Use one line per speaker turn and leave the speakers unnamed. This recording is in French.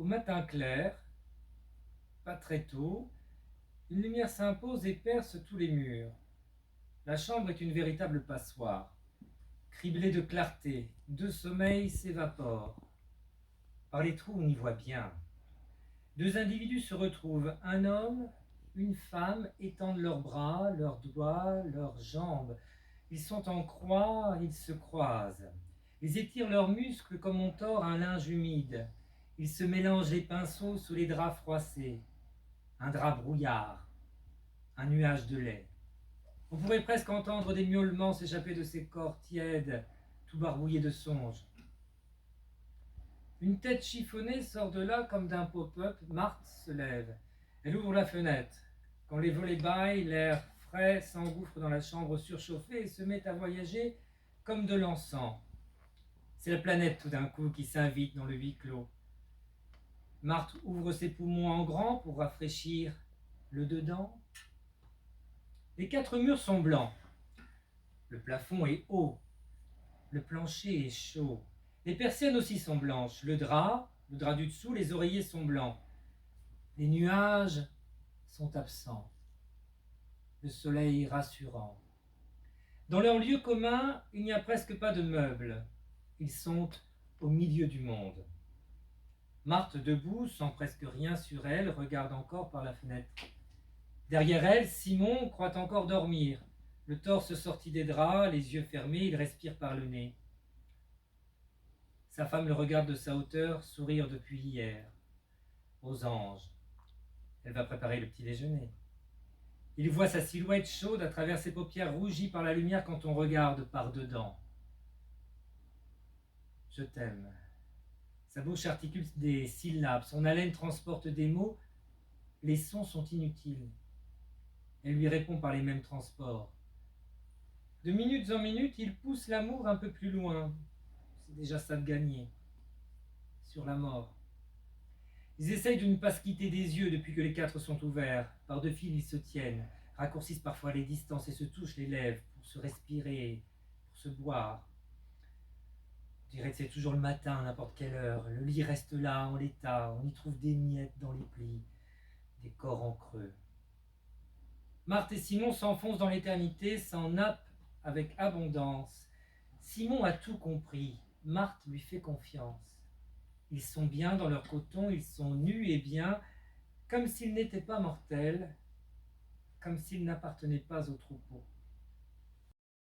Au matin clair, pas très tôt, une lumière s'impose et perce tous les murs. La chambre est une véritable passoire. Criblée de clarté, de sommeil s'évapore. Par les trous, on y voit bien. Deux individus se retrouvent, un homme, une femme, étendent leurs bras, leurs doigts, leurs jambes. Ils sont en croix, ils se croisent. Ils étirent leurs muscles comme on tord un linge humide. Ils se mélangent les pinceaux sous les draps froissés. Un drap brouillard, un nuage de lait. On pourrait presque entendre des miaulements s'échapper de ces corps tièdes, tout barbouillés de songes. Une tête chiffonnée sort de là comme d'un pop-up. Marthe se lève. Elle ouvre la fenêtre. Quand les volets bâillent, l'air frais s'engouffre dans la chambre surchauffée et se met à voyager comme de l'encens. C'est la planète tout d'un coup qui s'invite dans le huis clos. Marthe ouvre ses poumons en grand pour rafraîchir le dedans. Les quatre murs sont blancs. Le plafond est haut. Le plancher est chaud. Les persiennes aussi sont blanches. Le drap du dessous, les oreillers sont blancs. Les nuages sont absents. Le soleil rassurant. Dans leur lieu commun, il n'y a presque pas de meubles. Ils sont au milieu du monde. Marthe, debout, sans presque rien sur elle, regarde encore par la fenêtre. Derrière elle, Simon croit encore dormir. Le torse sorti des draps, les yeux fermés, il respire par le nez. Sa femme le regarde de sa hauteur, sourire depuis hier. Aux anges. Elle va préparer le petit déjeuner. Il voit sa silhouette chaude à travers ses paupières rougies par la lumière quand on regarde par dedans. Je t'aime. Sa bouche articule des syllabes, son haleine transporte des mots. Les sons sont inutiles. Elle lui répond par les mêmes transports. De minutes en minutes, il pousse l'amour un peu plus loin. C'est déjà ça de gagner. Sur la mort. Ils essayent de ne pas se quitter des yeux depuis que les quatre sont ouverts. Par deux fils, ils se tiennent, raccourcissent parfois les distances et se touchent les lèvres pour se respirer, pour se boire. On dirait que c'est toujours le matin, à n'importe quelle heure. Le lit reste là, en l'état. On y trouve des miettes dans les plis, des corps en creux. Marthe et Simon s'enfoncent dans l'éternité, s'en nappent avec abondance. Simon a tout compris. Marthe lui fait confiance. Ils sont bien dans leur coton, ils sont nus et bien, comme s'ils n'étaient pas mortels, comme s'ils n'appartenaient pas au troupeau.